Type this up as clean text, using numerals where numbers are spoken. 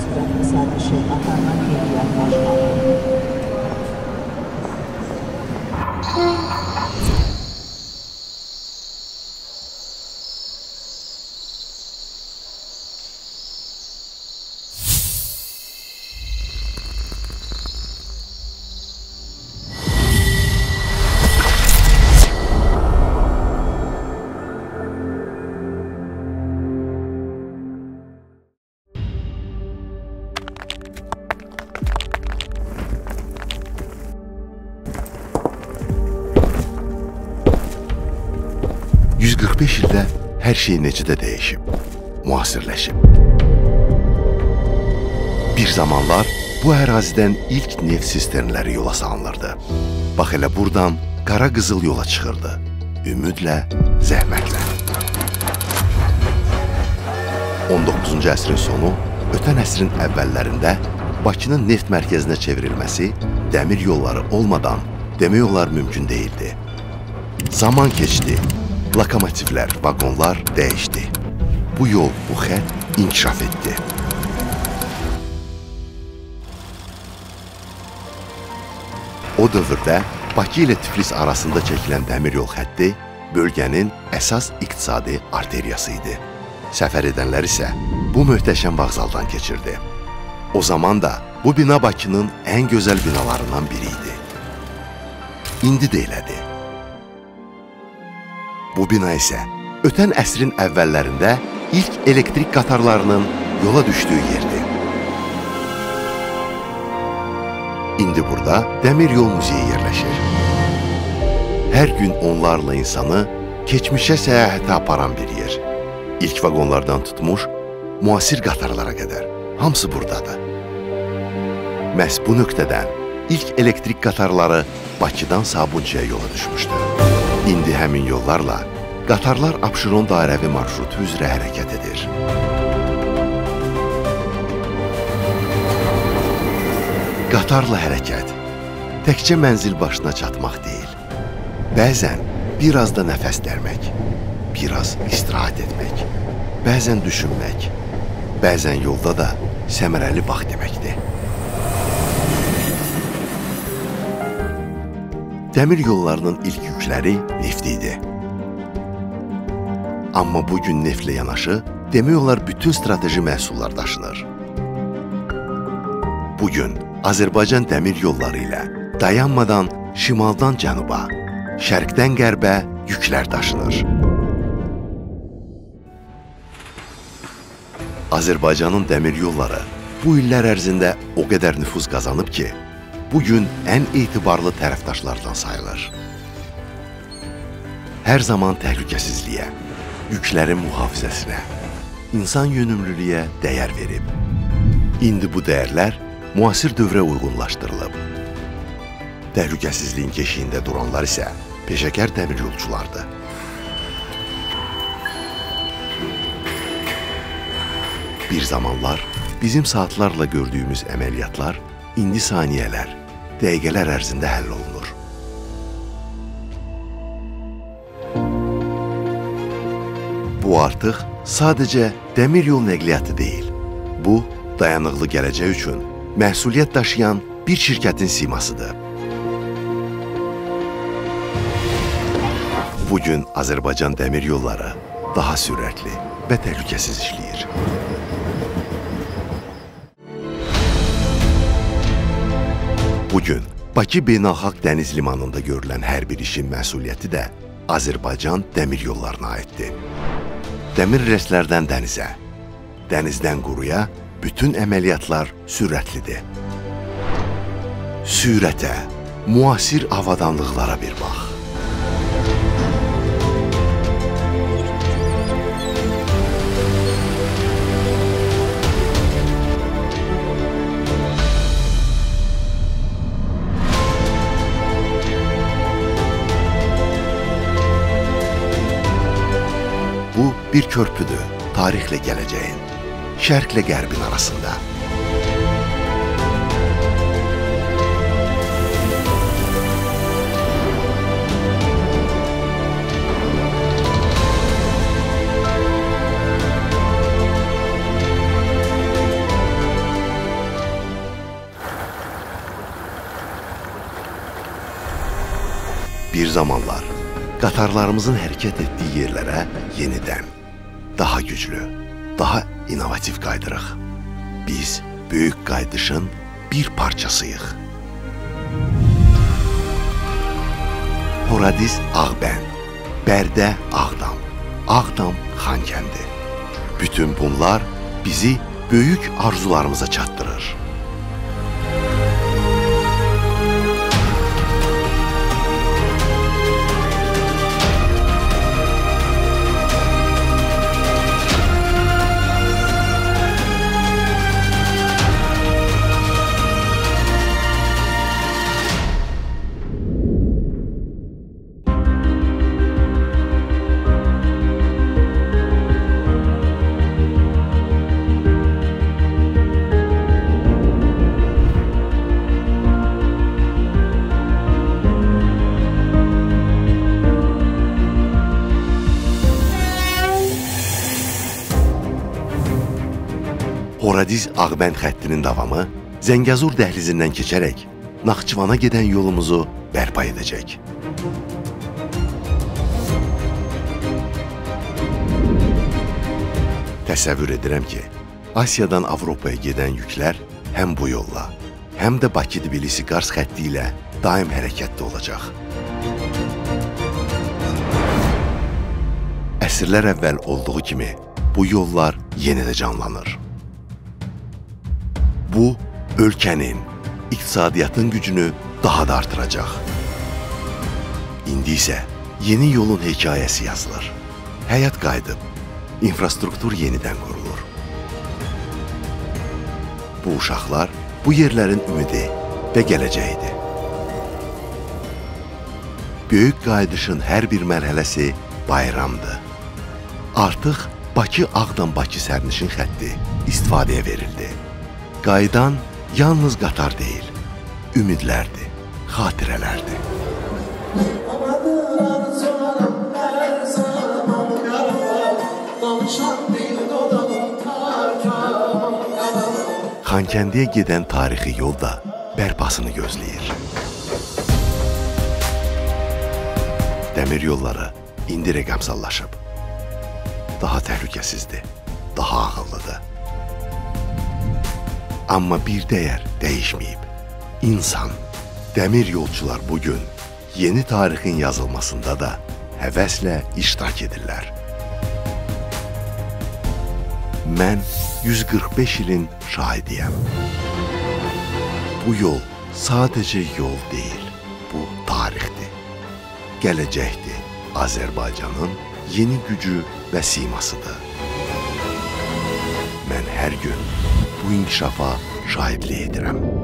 sürətli sazişi qatarla geriyə başladı. Beş ildə hər şey necə də dəyişib, müasirləşib. Bir zamanlar bu ərazidən ilk neft sisternləri yola salınırdı. Bax elə buradan qara qızıl yola çıxırdı, ümidlə, zəhmətlə. 19-cu əsrin sonu, ötən əsrin əvvəllərində Bakının neft mərkəzinə çevrilməsi dəmir yolları olmadan demək olar mümkün deyildi. Zaman keçdi. Lokomotivlər, vaqonlar dəyişdi. Bu yol, bu xətt inkişaf etdi. O dövrdə Bakı ilə Tiflis arasında çəkilən dəmir yol xətti bölgənin əsas iqtisadi arteriyası idi. Səfər edənlər isə bu möhtəşəm vağzaldan keçirdi. O zaman da bu bina Bakının ən gözəl binalarından biri idi. İndi də elədi. Bu bina isə ötən əsrin əvvəllərində ilk elektrik qatarlarının yola düşdüyü yerdir. İndi burada Dəmir Yol Muzeyi yerləşir. Hər gün onlarla insanı keçmişə səyahətə aparan bir yer. İlk vaqonlardan tutmuş, müasir qatarlara qədər hamısı buradadır. Məhz bu nöqtədən ilk elektrik qatarları Bakıdan Sabunçuya yola düşmüşdür. İndi həmin yollarla qatarlar Abşeron dairəvi marşrutu üzrə hərəkət edir. Qatarla hərəkət təkcə mənzil başına çatmaq deyil. Bəzən biraz da nəfəs dərmək, biraz istirahət etmək, bəzən düşünmək, bəzən yolda da səmərəli vaxt deməkdir. Dəmir yollarının ilk yükləri neft idi. Amma bugün neftlə yanaşı, demək olar bütün strateji məhsullar daşınır. Bugün Azərbaycan dəmir yolları ilə dayanmadan şimaldan cənuba, şərqdən qərbə yüklər daşınır. Azərbaycanın dəmir yolları bu illər ərzində o qədər nüfuz qazanıb ki, bugün ən etibarlı tərəfdaşlardan sayılır. Hər zaman təhlükəsizliyə, yüklərin mühafizəsinə, insan yönümlülüyə dəyər verib. İndi bu dəyərlər müasir dövrə uyğunlaşdırılıb. Təhlükəsizliyin keşiyində duranlar isə peşəkar dəmir yolçulardır. Bir zamanlar bizim saatlarla gördüyümüz əməliyyatlar indi saniyələr, dəqiqələr ərzində həll olunur. Bu artıq sadəcə dəmir yol nəqliyyatı deyil. Bu, dayanıqlı gələcək üçün məsuliyyət daşıyan bir şirkətin simasıdır. Bugün Azərbaycan dəmir yolları daha sürətli və təhlükəsiz işləyir. Bugün Bakı Beynəlxalq Dəniz Limanında görülən hər bir işin məsuliyyəti də Azərbaycan dəmir yollarına aiddir. Dəmir rəslərdən dənizə, dənizdən quruya bütün əməliyyatlar sürətlidir. Sürətə, müasir avadanlıqlara bir bax. Bu bir körpüdür tarixlə gələcəyin, şərqlə qərbin arasında. Bir zamanlar qatarlarımızın hərəkət etdiyi yerlərə yenidən, daha güclü, daha inovativ qaydırıq. Biz böyük qaydışın bir parçasıyıq. Horadiz Ağbənd, Bərdə Ağdam, Ağdam Xankəndi. Bütün bunlar bizi böyük arzularımıza çatdırır. Horadiz Ağbənd xəttinin davamı Zəngəzur dəhlizindən keçərək Naxçıvana gedən yolumuzu bərpa edəcək. Təsəvvür edirəm ki, Asiyadan Avropaya gedən yüklər həm bu yolla, həm də Bakı-Tbilisi-Qars xətti ilə daim hərəkətdə olacaq. Əsrlər əvvəl olduğu kimi bu yollar yenə də canlanır. Bu, ölkənin, iqtisadiyyatın gücünü daha da artıracaq. İndi isə yeni yolun hekayəsi yazılır. Həyat qayıdıb, infrastruktur yenidən qurulur. Bu uşaqlar bu yerlərin ümidi və gələcəyidir. Böyük qayıdışın hər bir mərhələsi bayramdır. Artıq Bakı-Ağdam-Bakı sərnişin xətti istifadəyə verildi. Qayıdan yalnız qatar deyil, ümidlərdir, xatirələrdir. Xankəndiyə gedən tarixi yol da bərpasını gözləyir. Dəmir yolları indi rəqəmsallaşıb. Daha təhlükəsizdir, daha ağıllıdır. Amma bir dəyər dəyişməyib. İnsan, dəmir yolçular bugün yeni tarixin yazılmasında da həvəslə iştirak edirlər. Mən 145 ilin şahidiyəm. Bu yol sadəcə yol deyil, bu tarixdir. Gələcəkdir Azərbaycanın yeni gücü və simasıdır. Mən hər gün bu inkişafa şahidlik edirəm.